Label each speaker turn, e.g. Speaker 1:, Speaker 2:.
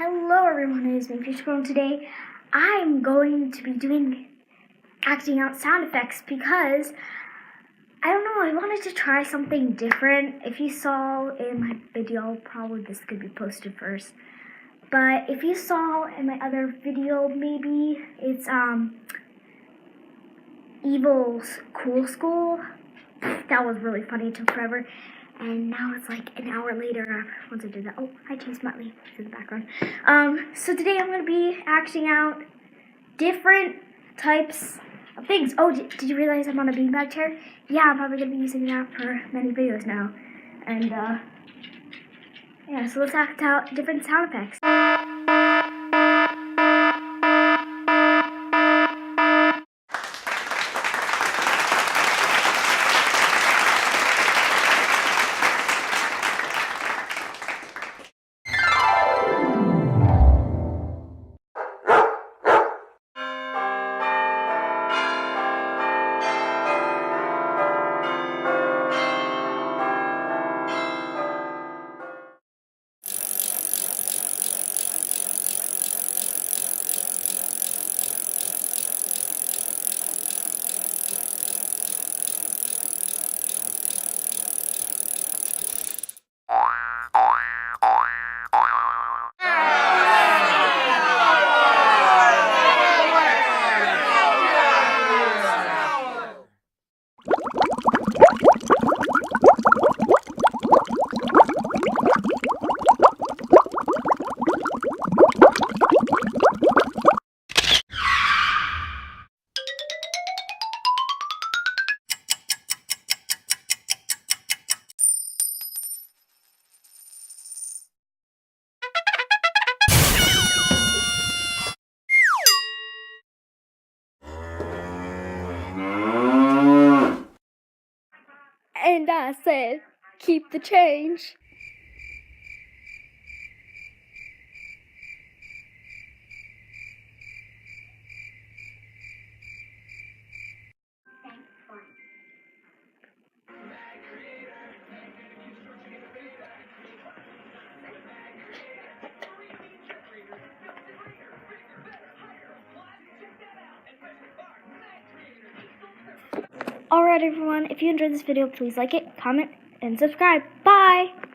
Speaker 1: Hello everyone, it is me, Future. Today I'm going to be acting out sound effects because, I don't know, I wanted to try something different. If you saw in my video, probably this could be posted first. But if you saw in my other video, maybe it's Evil's Cool School. That was really funny, it took forever. And now it's like an hour later once I did that. Oh, hi Chase Muttley in the background. So today I'm going to be acting out different types of things. Oh, did you realize I'm on a beanbag chair? Yeah, I'm probably going to be using that for many videos now. And, yeah, so let's act out different sound effects. And I said, keep the change. Alright everyone, if you enjoyed this video, please like it, comment, and subscribe. Bye!